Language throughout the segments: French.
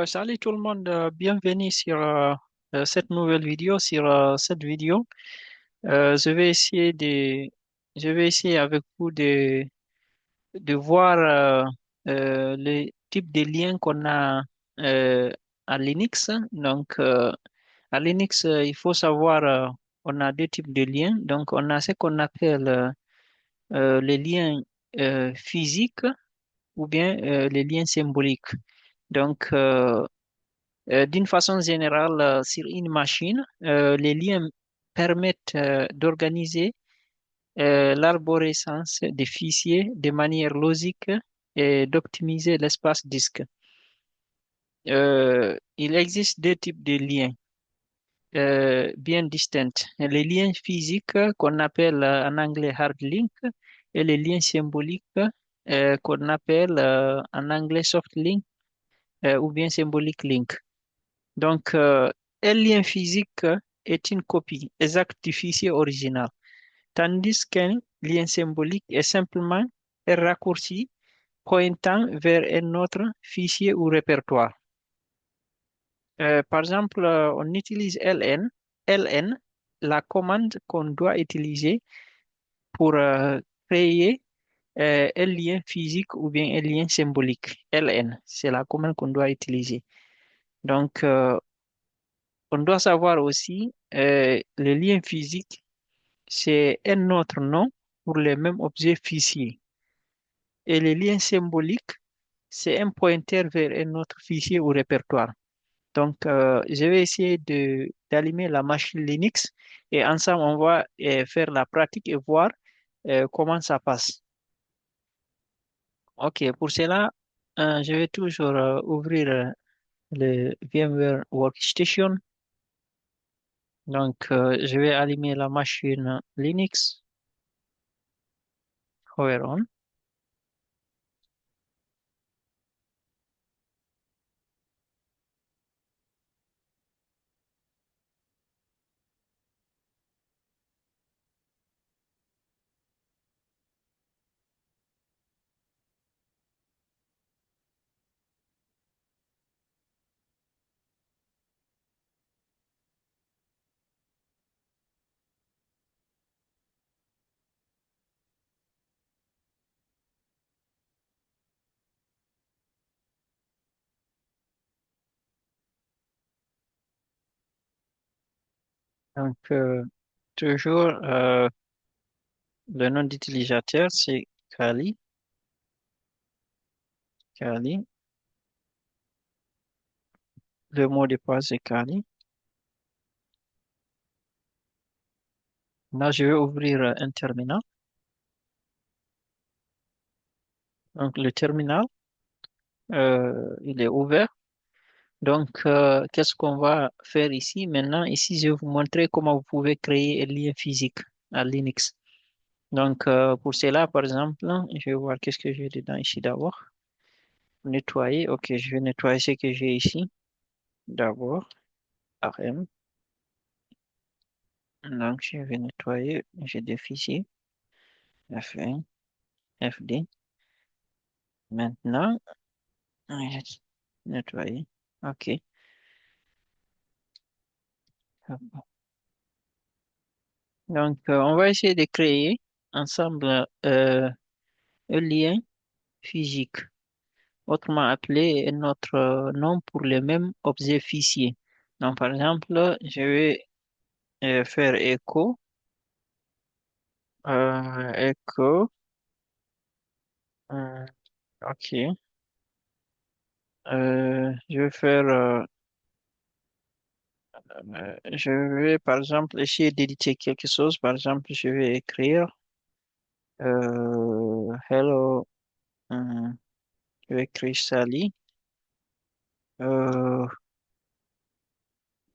Salut tout le monde, bienvenue sur cette nouvelle vidéo. Sur cette vidéo, je vais je vais essayer avec vous de voir les types de liens qu'on a euh, à Linux. Donc, à Linux, il faut savoir, on a deux types de liens. Donc, on a ce qu'on appelle les liens physiques ou bien les liens symboliques. Donc, d'une façon générale, sur une machine, les liens permettent d'organiser l'arborescence des fichiers de manière logique et d'optimiser l'espace disque. Il existe deux types de liens bien distincts. Les liens physiques qu'on appelle en anglais hard link et les liens symboliques qu'on appelle en anglais soft link ou bien symbolic link. Donc, un lien physique est une copie exacte du fichier original, tandis qu'un lien symbolique est simplement un raccourci pointant vers un autre fichier ou répertoire. Par exemple, on utilise ln. ln, la commande qu'on doit utiliser pour créer un lien physique ou bien un lien symbolique. ln, c'est la commande qu'on doit utiliser. Donc, on doit savoir aussi le lien physique, c'est un autre nom pour le même objet fichier. Et le lien symbolique, c'est un pointeur vers un autre fichier ou répertoire. Donc, je vais essayer d'allumer la machine Linux et ensemble, on va faire la pratique et voir comment ça passe. OK, pour cela, je vais toujours ouvrir le VMware Workstation. Donc, je vais allumer la machine Linux. Power on. Donc, toujours, le nom d'utilisateur, c'est Kali. Kali. Le mot de passe, c'est Kali. Là, je vais ouvrir un terminal. Donc, le terminal, il est ouvert. Donc, qu'est-ce qu'on va faire ici? Maintenant, ici, je vais vous montrer comment vous pouvez créer un lien physique à Linux. Donc, pour cela, par exemple, je vais voir qu'est-ce que j'ai dedans ici d'abord. Nettoyer. OK, je vais nettoyer ce que j'ai ici. D'abord, RM. Donc, je vais nettoyer. J'ai des fichiers. F1, FD. Maintenant, j'ai nettoyé. OK. Donc, on va essayer de créer ensemble un lien physique, autrement appelé un autre nom pour le même objet fichier. Donc, par exemple, je vais faire écho, écho, euh, OK. Je vais faire, je vais par exemple essayer d'éditer quelque chose. Par exemple, je vais écrire hello, euh, je vais écrire Sally. Euh,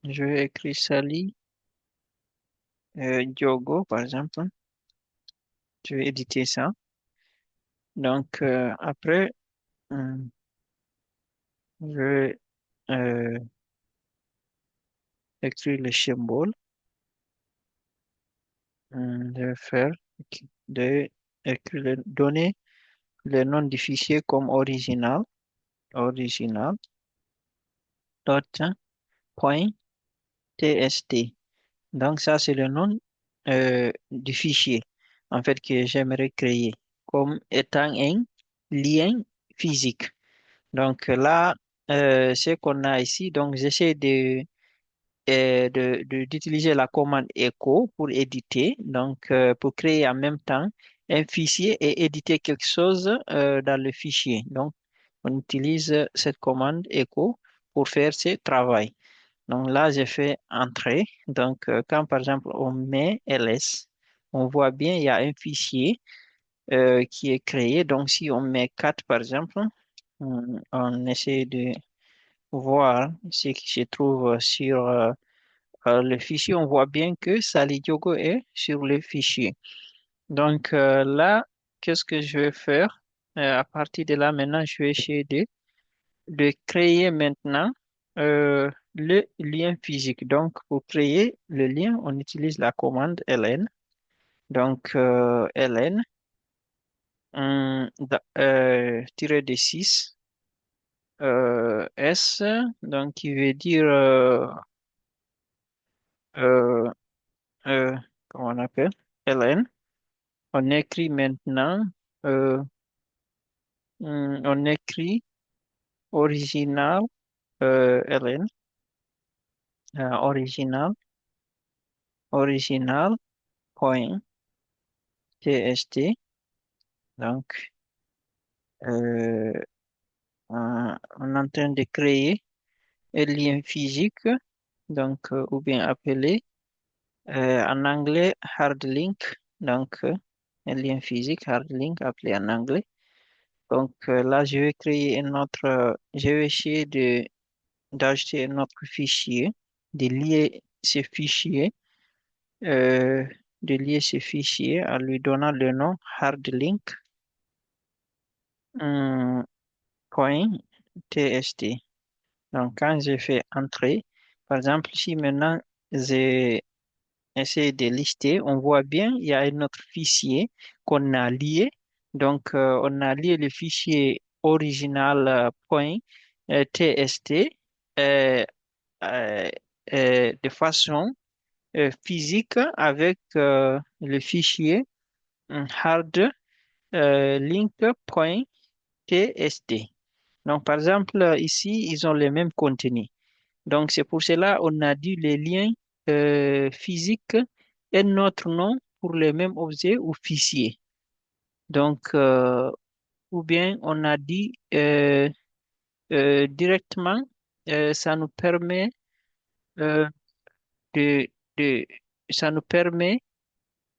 je vais écrire Sally Diogo, par exemple. Je vais éditer ça. Donc, après, euh, je vais écrire le symbole. Je vais faire de écrire donner le nom du fichier comme original. Original. .txt. Donc, ça, c'est le nom du fichier, en fait, que j'aimerais créer comme étant un lien physique. Donc, là, ce qu'on a ici, donc, j'essaie d'utiliser la commande echo pour éditer, donc, pour créer en même temps un fichier et éditer quelque chose dans le fichier. Donc, on utilise cette commande echo pour faire ce travail. Donc là, j'ai fait entrer. Donc, quand par exemple on met ls, on voit bien il y a un fichier qui est créé. Donc, si on met 4 par exemple, on essaie de voir ce qui se trouve sur le fichier. On voit bien que Sally Diogo est sur le fichier. Donc là, qu'est-ce que je vais faire? À partir de là, maintenant, je vais essayer de créer maintenant le lien physique. Donc, pour créer le lien, on utilise la commande ln. Donc, ln tiré de 6 s, donc qui veut dire, euh, euh, comment on appelle, ln. On écrit maintenant, euh, on écrit original, ln, original, original, point, tst. Donc, euh, on est en train de créer un lien physique, donc, ou bien appelé en anglais hard link, donc un lien physique hard link appelé en anglais. Donc là, je vais créer un autre, je vais essayer d'ajouter un autre fichier, de lier ce fichier, euh, de lier ce fichier en lui donnant le nom hard link, point tst. Donc, quand je fais entrer, par exemple, si maintenant j'ai essayé de lister, on voit bien, il y a un autre fichier qu'on a lié. Donc, on a lié le fichier original .tst euh, euh, de façon physique avec le fichier hard link.tst. Donc, par exemple, ici, ils ont le même contenu. Donc, c'est pour cela on a dit les liens physiques et notre nom pour le même objet ou fichier. Donc, ou bien on a dit directement, ça nous permet euh, de, de- ça nous permet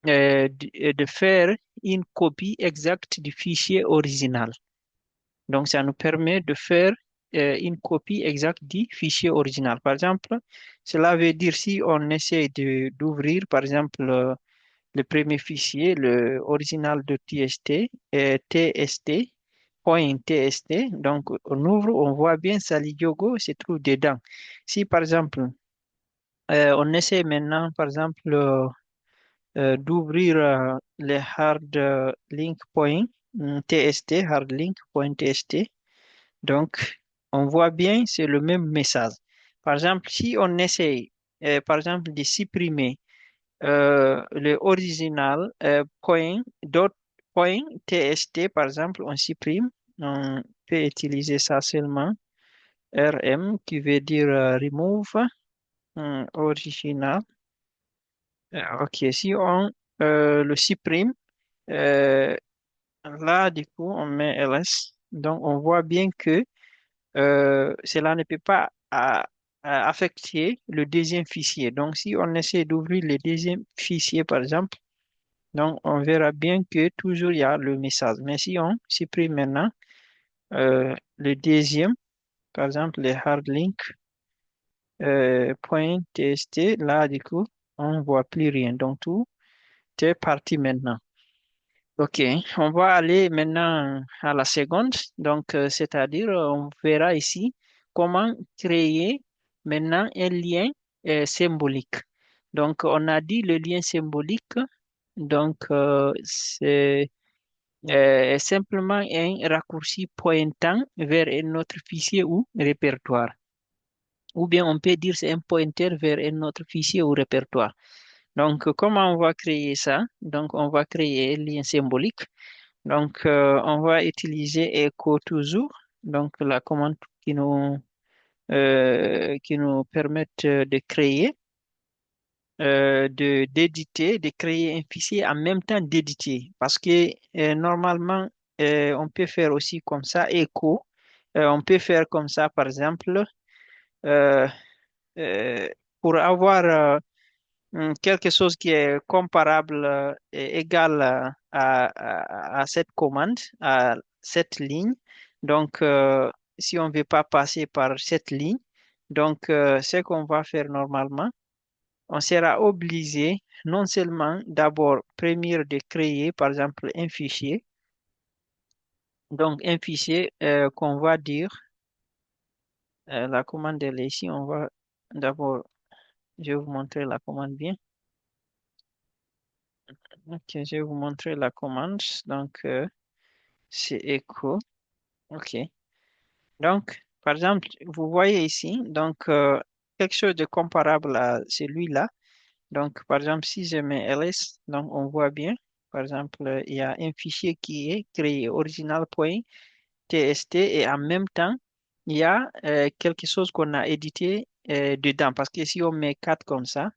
de faire une copie exacte du fichier original. Donc, ça nous permet de faire une copie exacte du fichier original. Par exemple, cela veut dire si on essaie d'ouvrir, par exemple, le premier fichier, le original de TST, TST, point TST. Donc, on ouvre, on voit bien Sally Diogo se trouve dedans. Si, par exemple, on essaie maintenant, par exemple, d'ouvrir le hard link point TST, hard link point TST, donc, on voit bien, c'est le même message. Par exemple, si on essaye, par exemple, de supprimer le original point tst, par exemple, on supprime, on peut utiliser ça seulement, rm, qui veut dire remove, original. Ok, si on le supprime, euh, là, du coup, on met ls. Donc, on voit bien que cela ne peut pas affecter le deuxième fichier. Donc, si on essaie d'ouvrir le deuxième fichier, par exemple, donc on verra bien que toujours il y a le message. Mais si on supprime maintenant le deuxième, par exemple, le hard link point .tst, là, du coup, on ne voit plus rien. Donc, tout est parti maintenant. OK, on va aller maintenant à la seconde. Donc, c'est-à-dire, on verra ici comment créer maintenant un lien symbolique. Donc, on a dit le lien symbolique. Donc, c'est simplement un raccourci pointant vers un autre fichier ou répertoire. ou bien on peut dire c'est un pointer vers un autre fichier ou répertoire. Donc, comment on va créer ça? Donc, on va créer un lien symbolique. Donc, on va utiliser echo toujours. Donc, la commande qui nous permettent de créer, d'éditer, de créer un fichier en même temps d'éditer. Parce que normalement, on peut faire aussi comme ça, echo. On peut faire comme ça, par exemple, euh, euh, pour avoir quelque chose qui est comparable et égal à cette commande, à cette ligne. Donc, si on ne veut pas passer par cette ligne, donc ce qu'on va faire normalement, on sera obligé non seulement d'abord premier de créer, par exemple, un fichier. Donc, un fichier qu'on va dire, la commande elle est ici, on va d'abord, je vais vous montrer la commande bien. Ok, je vais vous montrer la commande. Donc, c'est echo. OK. Donc, par exemple, vous voyez ici, donc, quelque chose de comparable à celui-là. Donc, par exemple, si je mets ls, donc on voit bien, par exemple, il y a un fichier qui est créé, original.txt, et en même temps, il y a quelque chose qu'on a édité dedans. Parce que si on met 4 comme ça,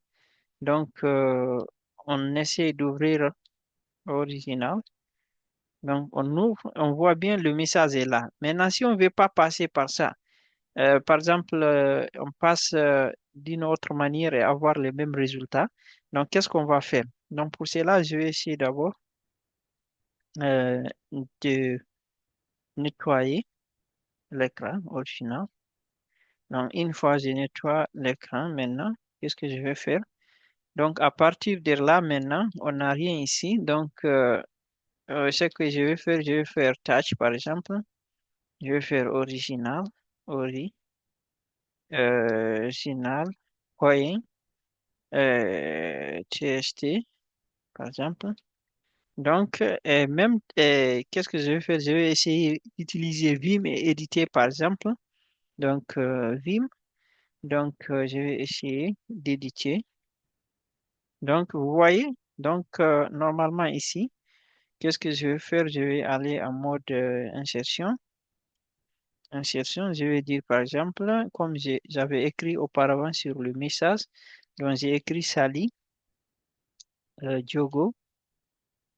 donc, on essaie d'ouvrir original. Donc, on ouvre, on voit bien le message est là. Maintenant, si on ne veut pas passer par ça, par exemple, on passe d'une autre manière et avoir les mêmes résultats. Donc, qu'est-ce qu'on va faire? Donc, pour cela, je vais essayer d'abord euh, de nettoyer l'écran original. Donc, une fois que je nettoie l'écran, maintenant, qu'est-ce que je vais faire? Donc, à partir de là, maintenant, on n'a rien ici. Donc, ce que je vais faire touch, par exemple. Je vais faire original, original, point, txt, par exemple. Donc, même, qu'est-ce que je vais faire? Je vais essayer d'utiliser Vim et éditer, par exemple. Donc, Vim. Donc, je vais essayer d'éditer. Donc, vous voyez, donc, normalement ici, qu'est-ce que je vais faire? Je vais aller en mode insertion. Insertion, je vais dire, par exemple, comme j'avais écrit auparavant sur le message, donc j'ai écrit Sali, Diogo.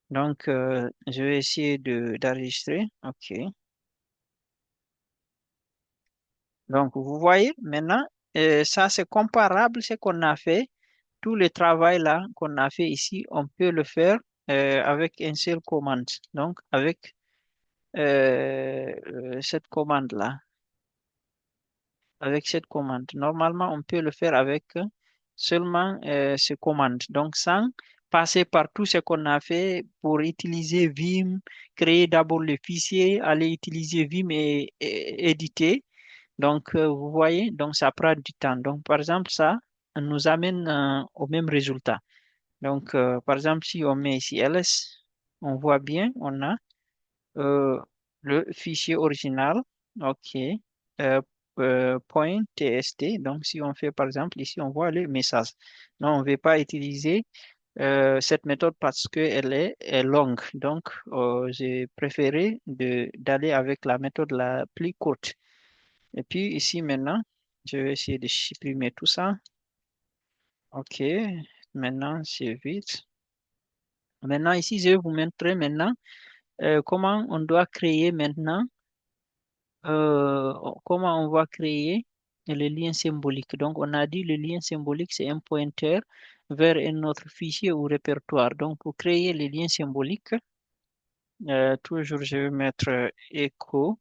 Donc, je vais essayer d'enregistrer. OK. Donc, vous voyez, maintenant, ça, c'est comparable à ce qu'on a fait. Tout le travail là qu'on a fait ici, on peut le faire avec une seule commande. Donc, avec cette commande-là. Avec cette commande. Normalement, on peut le faire avec seulement ces commandes. Donc, sans passer par tout ce qu'on a fait pour utiliser Vim, créer d'abord le fichier, aller utiliser Vim et éditer. Donc, vous voyez, donc ça prend du temps. Donc, par exemple, ça nous amène au même résultat. Donc, par exemple, si on met ici ls, on voit bien, on a euh, le fichier original. OK. Euh, point .txt. Donc, si on fait, par exemple, ici, on voit le message. Non, on ne veut pas utiliser cette méthode parce est longue. Donc, j'ai préféré d'aller avec la méthode la plus courte. Et puis, ici, maintenant, je vais essayer de supprimer tout ça. OK. Maintenant, c'est vite. Maintenant, ici, je vais vous montrer maintenant comment on doit créer maintenant comment on va créer le lien symbolique. Donc, on a dit le lien symbolique, c'est un pointeur vers un autre fichier ou répertoire. Donc, pour créer le lien symbolique, toujours je vais mettre echo.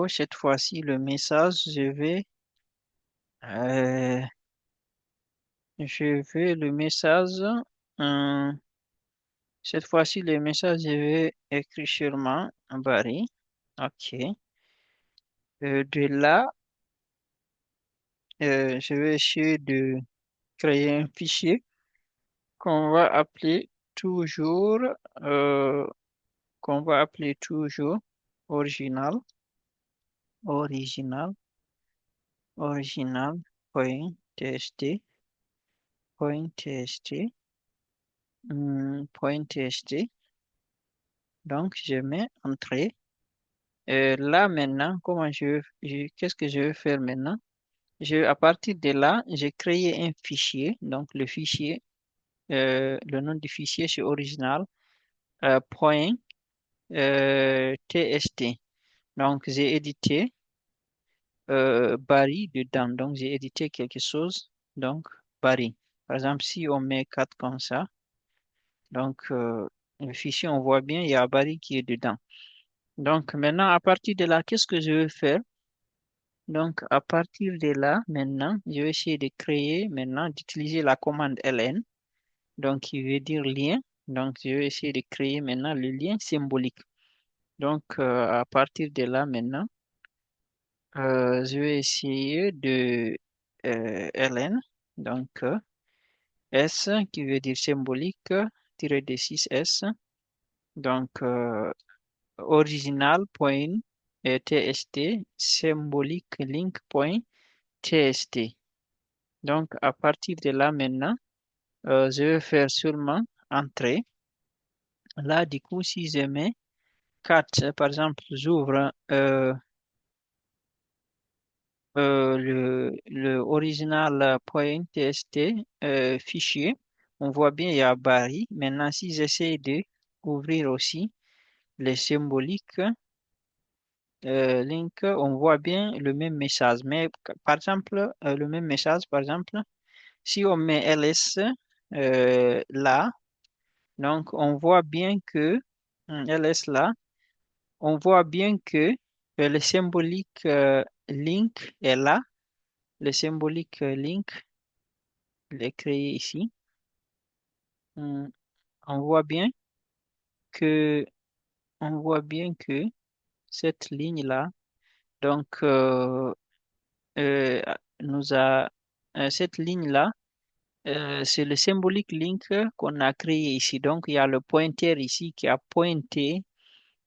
Cette fois-ci, le message, euh, le message, euh, cette fois-ci, le message, je vais écrire sûrement Barry. OK. De là, je vais essayer de créer un fichier qu'on va appeler toujours, euh, qu'on va appeler toujours original, original. original.txt, .txt, .txt. Donc, je mets entrée. Là, maintenant, qu'est-ce que je vais faire maintenant? À partir de là, j'ai créé un fichier. Donc, le nom du fichier, c'est original, .txt. Donc, j'ai édité Barry dedans. Donc, j'ai édité quelque chose. Donc, Barry. Par exemple, si on met 4 comme ça, donc le fichier, on voit bien, il y a Barry qui est dedans. Donc, maintenant, à partir de là, qu'est-ce que je vais faire? Donc, à partir de là, maintenant, je vais essayer de créer, maintenant, d'utiliser la commande ln, donc qui veut dire lien. Donc, je vais essayer de créer maintenant le lien symbolique. Donc, à partir de là, maintenant, je vais essayer de ln, donc s qui veut dire symbolique, tiré de 6s, donc original.txt, symbolique link.txt. Donc, à partir de là, maintenant, je vais faire seulement entrée. Là, du coup, si je mets 4, par exemple, j'ouvre le original.txt fichier. On voit bien, il y a Barry. Maintenant, si j'essaie de ouvrir aussi les symboliques, link, on voit bien le même message. Mais par exemple, le même message, par exemple, si on met ls là, donc on voit bien que ls là, on voit bien que le symbolique link est là. Le symbolique link, il est créé ici. Hum, On voit bien que, on voit bien que cette ligne-là, donc, euh, nous a, cette ligne-là, c'est le symbolique link qu'on a créé ici. Donc, il y a le pointeur ici qui a pointé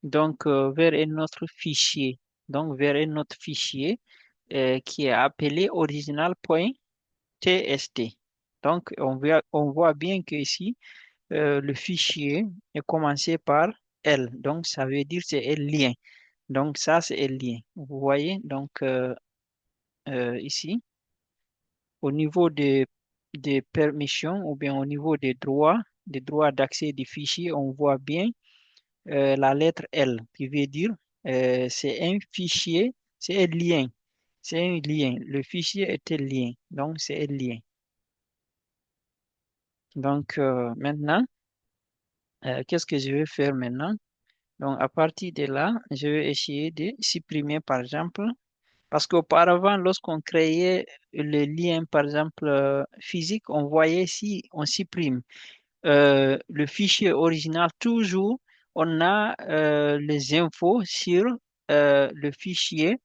donc vers un autre fichier. Donc, vers un autre fichier qui est appelé original.txt. Donc, on voit bien que ici, le fichier est commencé par L. Donc, ça veut dire que c'est un lien. Donc, ça, c'est un lien. Vous voyez, donc, ici, au niveau des permissions ou bien au niveau des droits d'accès des fichiers, on voit bien la lettre L qui veut dire c'est un fichier, c'est un lien. C'est un lien. Le fichier est un lien. Donc, c'est un lien. Donc, maintenant, qu'est-ce que je vais faire maintenant? Donc, à partir de là, je vais essayer de supprimer, par exemple, parce qu'auparavant, lorsqu'on créait le lien, par exemple, physique, on voyait si on supprime le fichier original, toujours, on a les infos sur le fichier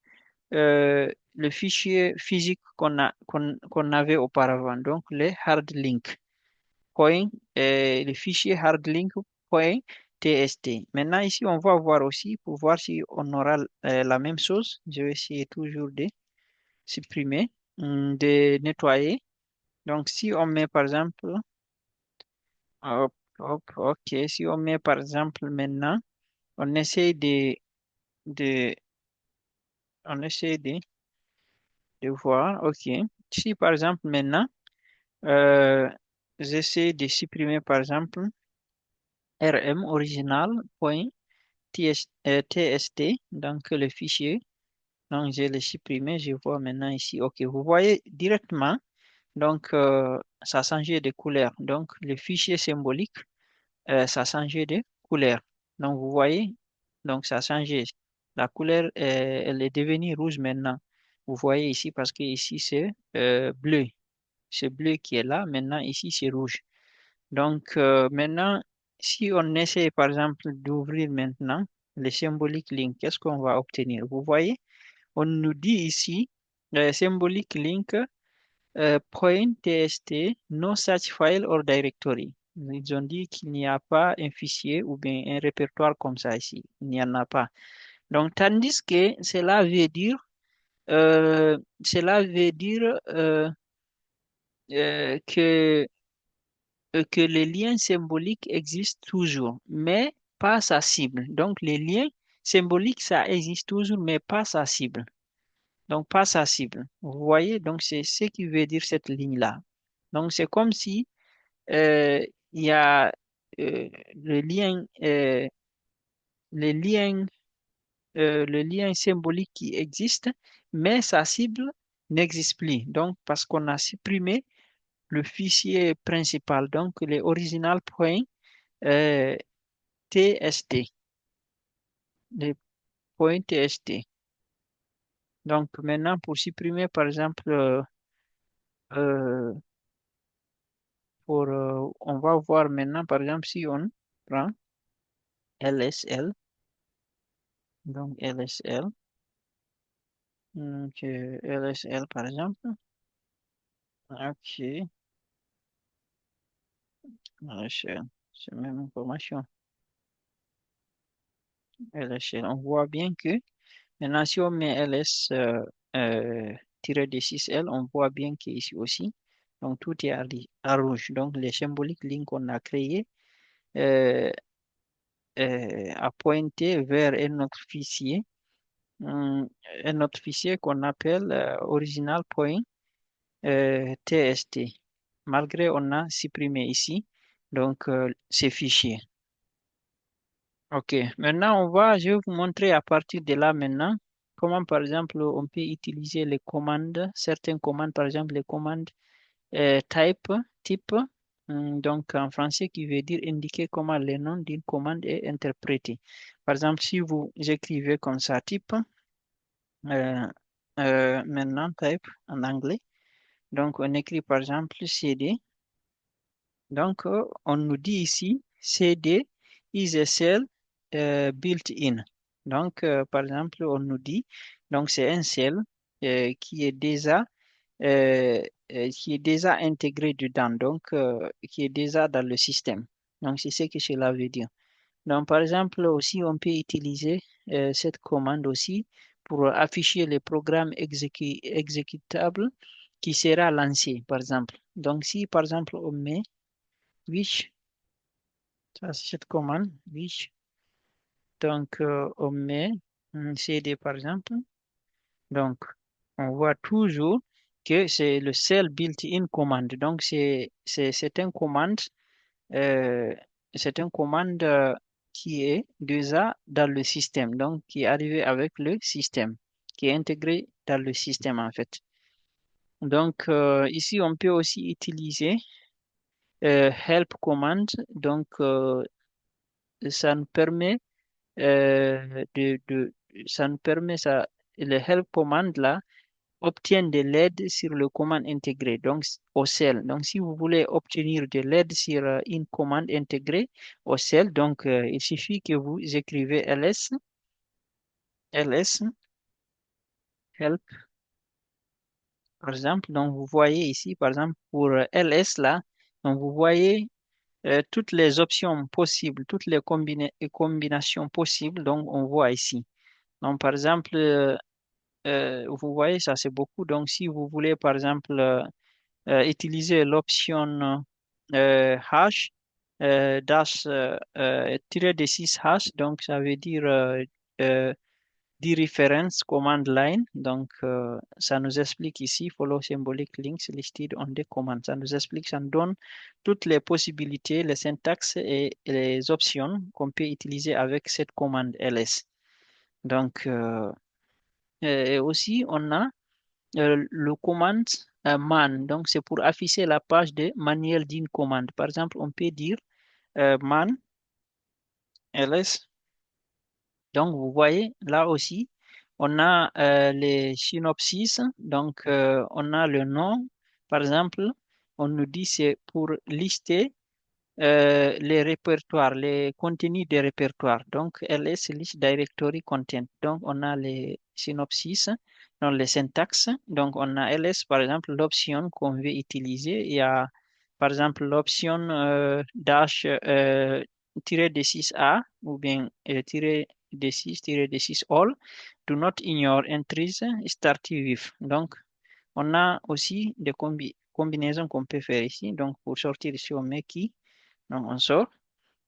physique qu'on avait auparavant, donc les hard links. Le fichier hardlink.txt. Maintenant, ici, on va voir aussi pour voir si on aura la même chose. Je vais essayer toujours de supprimer, de nettoyer. Donc, si on met par exemple, hop, hop, ok, si on met par exemple maintenant, on essaie de, on essaie de voir, ok. Si par exemple maintenant, euh, j'essaie de supprimer par exemple rm original.txt, donc le fichier. Donc, je l'ai supprimé, je vois maintenant ici. OK, vous voyez directement, donc ça a changé de couleur. Donc, le fichier symbolique, ça a changé de couleur. Donc, vous voyez, donc ça a changé. La couleur, elle est devenue rouge maintenant. Vous voyez ici, parce que ici, c'est bleu. C'est bleu qui est là. Maintenant, ici, c'est rouge. Donc, maintenant, si on essaie, par exemple, d'ouvrir maintenant le symbolique link, qu'est-ce qu'on va obtenir? Vous voyez, on nous dit ici, symbolique link point txt, no such file or directory. Ils ont dit qu'il n'y a pas un fichier ou bien un répertoire comme ça ici. Il n'y en a pas. Donc, tandis que cela veut dire Cela veut dire que que les liens symboliques existent toujours, mais pas sa cible. Donc, les liens symboliques, ça existe toujours, mais pas sa cible. Donc, pas sa cible. Vous voyez, donc c'est ce qui veut dire cette ligne-là. Donc, c'est comme si il y a le lien, les liens, le lien symbolique qui existe, mais sa cible n'existe plus. Donc, parce qu'on a supprimé le fichier principal, donc les original points TST, les points TST. Donc maintenant, pour supprimer, par exemple, euh, on va voir maintenant, par exemple, si on prend LSL, donc LSL, donc, LSL par exemple, ok, LSL, c'est la même information, LSL, on voit bien que maintenant, si on met LS tiré de 6L, on voit bien qu'ici aussi, donc tout est à rouge. Donc les symboliques lignes qu'on a créées euh, a pointé vers hum, un autre fichier qu'on appelle original.tst. Malgré on a supprimé ici, donc ces fichiers. Ok, maintenant je vais vous montrer à partir de là maintenant comment par exemple on peut utiliser les commandes, certaines commandes, par exemple les commandes type, donc en français qui veut dire indiquer comment le nom d'une commande est interprété. Par exemple, si vous écrivez comme ça type, euh, maintenant type en anglais, donc on écrit par exemple CD. Donc, on nous dit ici, CD is a cell built-in. Donc, par exemple, on nous dit, donc c'est un cell euh, qui est déjà intégré dedans, donc qui est déjà dans le système. Donc, c'est ce que cela veut dire. Donc, par exemple, aussi, on peut utiliser cette commande aussi pour afficher les programmes exécutables qui sera lancé, par exemple. Donc, si, par exemple, on met wish, ça c'est cette commande, wish, donc on met un CD, par exemple. Donc, on voit toujours que c'est le cell built-in command. Donc, c'est une commande, euh, c'est une commande qui est déjà dans le système, donc qui est arrivée avec le système, qui est intégrée dans le système en fait. Donc, ici, on peut aussi utiliser help command. Donc, ça nous permet ça nous permet ça, le help command là obtient de l'aide sur le commande intégré, donc au cell. Donc, si vous voulez obtenir de l'aide sur une commande intégrée au cell, donc il suffit que vous écrivez ls help, par exemple. Donc, vous voyez ici, par exemple, pour ls là, donc vous voyez toutes les options possibles, toutes les combinations possibles, donc on voit ici. Donc, par exemple, vous voyez, ça c'est beaucoup. Donc, si vous voulez, par exemple, utiliser l'option hash, dash, tiré de 6 hash, donc ça veut dire euh, dereference command line. Donc, ça nous explique ici, follow symbolic links listed on the command. Ça nous explique, ça nous donne toutes les possibilités, les syntaxes et les options qu'on peut utiliser avec cette commande ls. Donc, et aussi, on a le commande man. Donc, c'est pour afficher la page de manuel d'une commande. Par exemple, on peut dire man ls. Donc, vous voyez, là aussi, on a les synopsis. Donc, on a le nom. Par exemple, on nous dit c'est pour lister les répertoires, les contenus des répertoires. Donc, LS List Directory Content. Donc, on a les synopsis, donc les syntaxes. Donc, on a LS, par exemple, l'option qu'on veut utiliser. Il y a, par exemple, l'option dash tiré de 6A ou bien tiré D6-D6 all. Do not ignore entries startive. Donc, on a aussi des combinaisons qu'on peut faire ici. Donc, pour sortir ici, on met qui? Donc, on sort.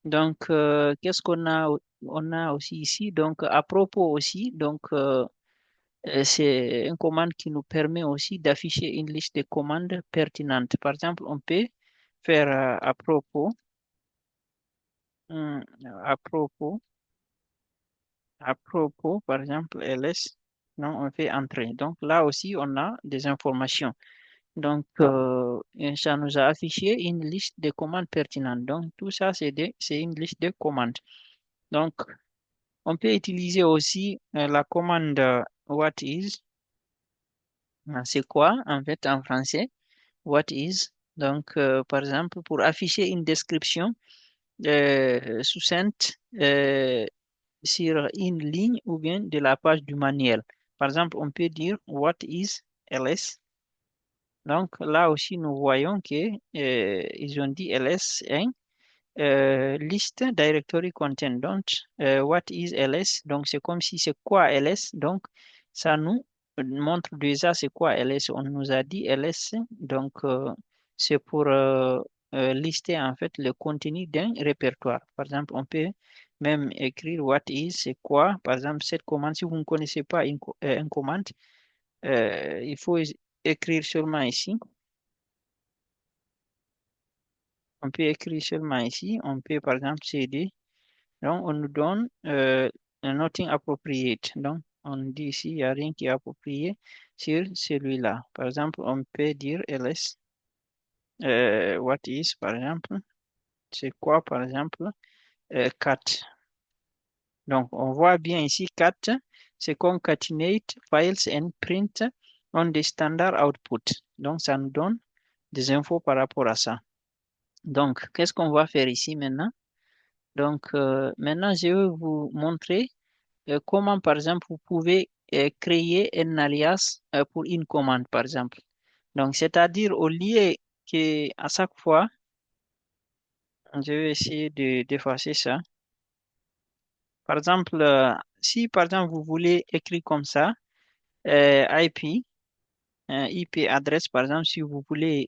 Donc, qu'est-ce qu'on a? On a aussi ici. Donc, à propos aussi, donc, c'est une commande qui nous permet aussi d'afficher une liste de commandes pertinentes. Par exemple, on peut faire hum, à propos, à propos, par exemple, ls, non, on fait entrer. Donc là aussi, on a des informations. Donc, et ça nous a affiché une liste de commandes pertinentes. Donc, tout ça, c'est une liste de commandes. Donc, on peut utiliser aussi la commande what is. C'est quoi, en fait, en français? What is. Donc, par exemple, pour afficher une description succincte sur une ligne ou bien de la page du manuel. Par exemple, on peut dire what is ls. Donc, là aussi, nous voyons que ils ont dit ls1 list directory content. Donc, what is ls? Donc, c'est comme si c'est quoi ls? Donc, ça nous montre déjà c'est quoi ls. On nous a dit ls. Donc, c'est pour lister en fait le contenu d'un répertoire. Par exemple, on peut même écrire what is, c'est quoi. Par exemple, cette commande, si vous ne connaissez pas une commande, il faut écrire seulement ici. On peut écrire seulement ici. On peut, par exemple, cd. Donc, on nous donne un nothing appropriate. Donc, on dit ici, il n'y a rien qui est approprié sur celui-là. Par exemple, on peut dire ls, what is, par exemple, c'est quoi, par exemple, cat. Donc, on voit bien ici, cat, c'est concatenate files and print on the standard output. Donc, ça nous donne des infos par rapport à ça. Donc, qu'est-ce qu'on va faire ici maintenant? Donc, maintenant, je vais vous montrer comment, par exemple, vous pouvez créer un alias pour une commande, par exemple. Donc, c'est-à-dire, au lieu que à chaque fois, je vais essayer d'effacer ça. Par exemple, si, par exemple, vous voulez écrire comme ça, IP, IP adresse, par exemple, si vous voulez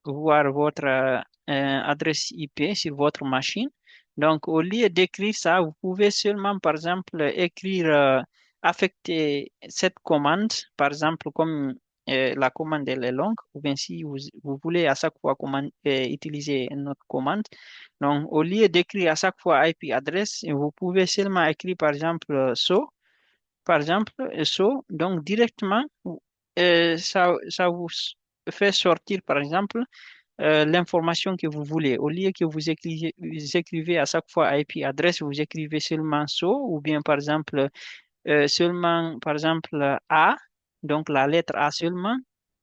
voir votre adresse IP sur votre machine. Donc, au lieu d'écrire ça, vous pouvez seulement, par exemple, écrire, affecter cette commande, par exemple, comme la commande elle est longue, ou bien si vous voulez à chaque fois utiliser une autre commande. Donc, au lieu d'écrire à chaque fois IP adresse, vous pouvez seulement écrire, par exemple, so, par exemple, so, donc directement, ça vous fait sortir, par exemple, l'information que vous voulez. Au lieu que vous écrivez à chaque fois IP adresse, vous écrivez seulement so ou bien par exemple seulement par exemple A, donc la lettre A seulement.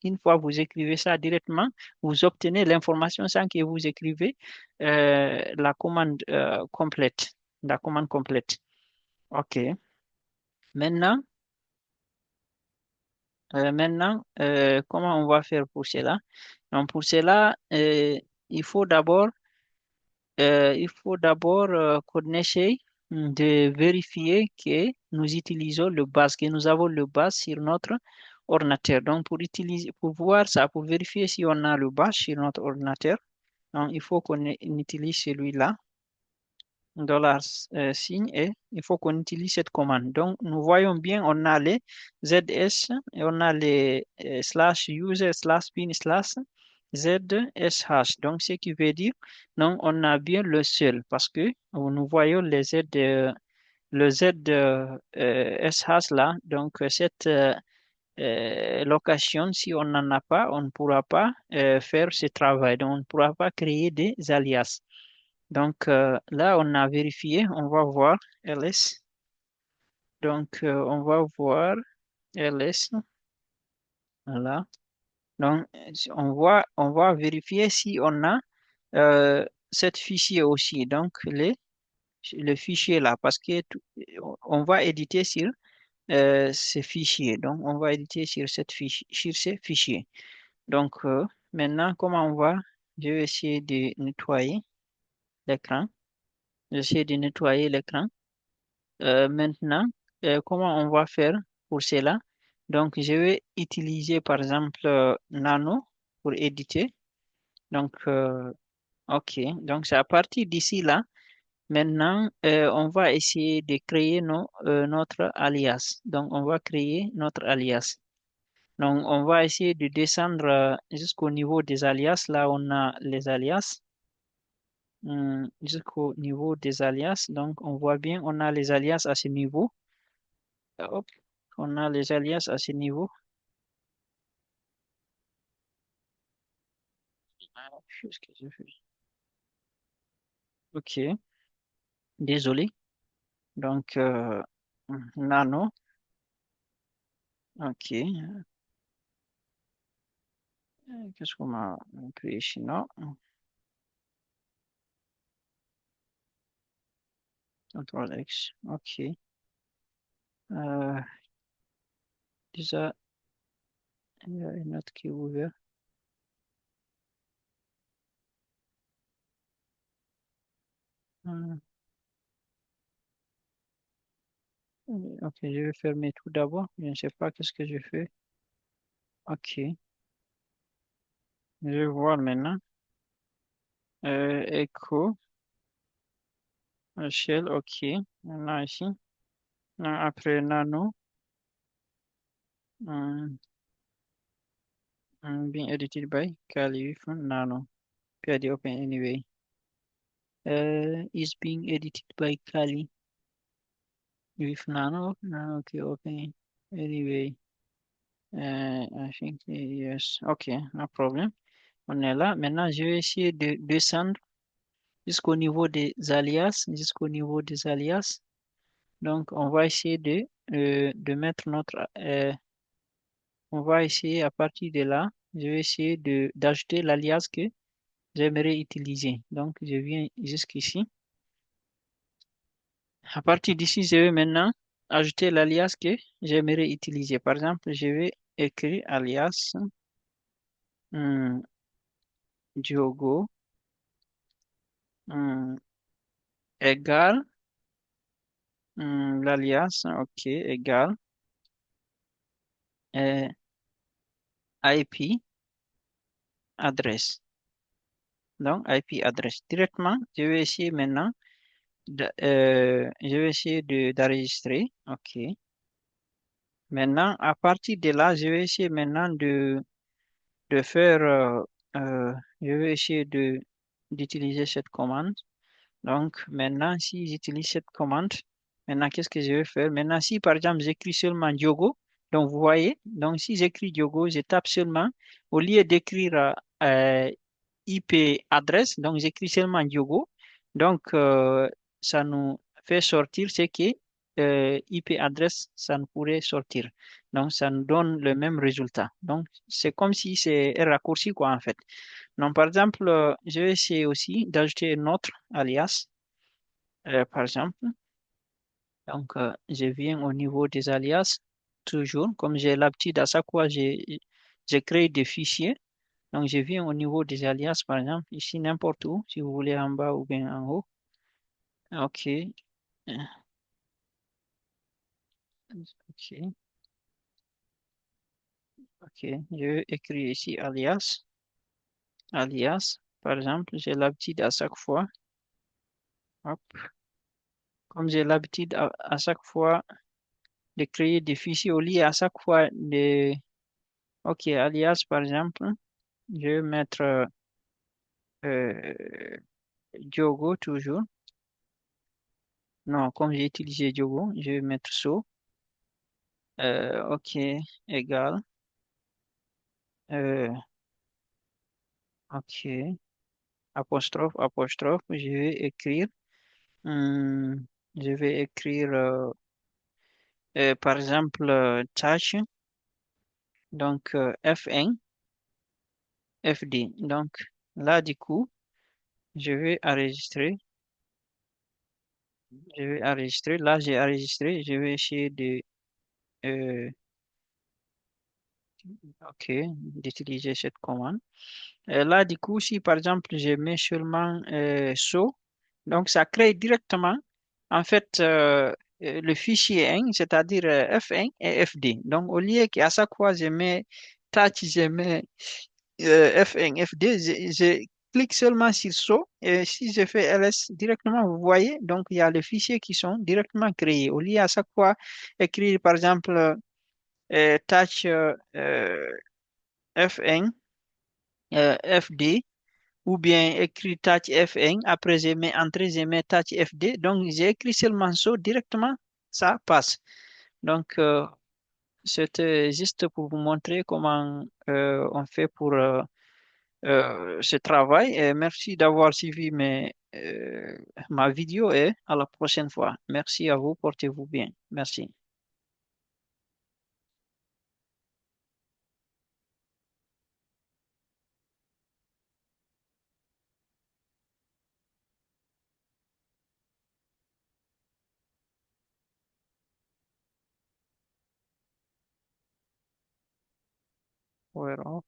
Une fois vous écrivez ça directement, vous obtenez l'information sans que vous écrivez la commande complète. La commande complète. OK. Maintenant, comment on va faire pour cela? Donc, pour cela, il faut d'abord qu'on essaye de vérifier que nous utilisons le base, que nous avons le base sur notre ordinateur. Donc, pour voir ça, pour vérifier si on a le base sur notre ordinateur, donc, il faut qu'on utilise celui-là, $signe, et il faut qu'on utilise cette commande. Donc, nous voyons bien, on a les ZS et on a les slash user slash bin slash ZSH. Donc, ce qui veut dire, non, on a bien le seul parce que nous voyons les Z, le ZSH là. Donc, cette location, si on n'en a pas, on ne pourra pas faire ce travail. Donc, on ne pourra pas créer des alias. Donc, là, on a vérifié. On va voir ls. Donc, on va voir ls. Voilà. Donc, on va vérifier si on a cet fichier aussi. Donc, le fichier là, parce que on va éditer sur ces fichiers. Donc, on va éditer sur sur ces fichiers. Donc, maintenant, comment on va? Je vais essayer de nettoyer l'écran. J'essaie de nettoyer l'écran. Maintenant, comment on va faire pour cela? Donc, je vais utiliser par exemple Nano pour éditer. Donc, OK. Donc, c'est à partir d'ici là. Maintenant, on va essayer de créer notre alias. Donc, on va créer notre alias. Donc, on va essayer de descendre jusqu'au niveau des alias. Là, on a les alias. Jusqu'au niveau des alias. Donc, on voit bien, on a les alias à ce niveau. Hop, on a les alias à ce niveau. Ah, qu'est-ce que j'ai fait? OK, désolé. Donc, nano. OK. Qu'est-ce qu'on a créé ici? Non. Contrôle X. OK. Euh, déjà, il y a une autre qui est ouverte. Hum, OK, je vais fermer tout d'abord. Je ne sais pas qu'est-ce que je fais. OK, je vais voir maintenant. Echo, shell, OK. Maintenant ici. Après nano, hum, being edited by Kali from Nano. PID open anyway. Is being edited by Kali with Nano. Nano, okay, open anyway. I think yes. Okay, no problem. On est là. Maintenant, je vais essayer de descendre jusqu'au niveau des alias, jusqu'au niveau des alias. Donc, on va essayer de mettre on va essayer à partir de là, je vais essayer d'ajouter l'alias que j'aimerais utiliser. Donc, je viens jusqu'ici. À partir d'ici, je vais maintenant ajouter l'alias que j'aimerais utiliser. Par exemple, je vais écrire alias hum, Diogo hum, égale l'alias, ok, égale euh, IP adresse. Donc, IP adresse. Directement, je vais essayer maintenant je vais essayer d'enregistrer. Ok. Maintenant, à partir de là, je vais essayer maintenant de faire, je vais essayer d'utiliser cette commande. Donc, maintenant, si j'utilise cette commande, maintenant, qu'est-ce que je vais faire? Maintenant, si par exemple, j'écris seulement Diogo, donc vous voyez, donc si j'écris Diogo, je tape seulement, au lieu d'écrire IP adresse, donc j'écris seulement Diogo, donc ça nous fait sortir ce qui est IP adresse, ça nous pourrait sortir. Donc, ça nous donne le même résultat. Donc, c'est comme si c'est un raccourci, quoi, en fait. Donc, par exemple, je vais essayer aussi d'ajouter un autre alias, par exemple. Donc, je viens au niveau des alias, toujours, comme j'ai l'habitude, à chaque fois, j'ai créé des fichiers. Donc, je viens au niveau des alias, par exemple, ici, n'importe où, si vous voulez en bas ou bien en haut. OK. OK. OK. Je vais écrire ici alias. Alias, par exemple, j'ai l'habitude à chaque fois. Hop. Comme j'ai l'habitude à chaque fois de créer des fichiers au lieu à chaque fois de... OK, alias, par exemple, je vais mettre euh, Diogo toujours. Non, comme j'ai utilisé Diogo, je vais mettre so. OK, égal. Euh, OK, apostrophe, apostrophe, je vais écrire. hum, je vais écrire, par exemple, tâche. Donc, F1, FD. Donc, là, du coup, je vais enregistrer. Je vais enregistrer. Là, j'ai enregistré. Je vais essayer euh, OK, d'utiliser cette commande. Là, du coup, si par exemple, je mets seulement so, donc ça crée directement, en fait, le fichier 1, c'est-à-dire F1 et FD. Donc, au lieu qu'à chaque fois, je mets touch, je mets F1, FD, je clique seulement sur saut et si je fais LS directement, vous voyez, donc il y a les fichiers qui sont directement créés. Au lieu à chaque fois écrire, par exemple, touch F1, FD, ou bien écrit touch F1, après je mets entrée, je mets touch FD. Donc, j'ai écrit seulement saut directement, ça passe. Donc, c'était juste pour vous montrer comment on fait pour ce travail. Et merci d'avoir suivi ma vidéo et à la prochaine fois. Merci à vous, portez-vous bien. Merci. Au revoir.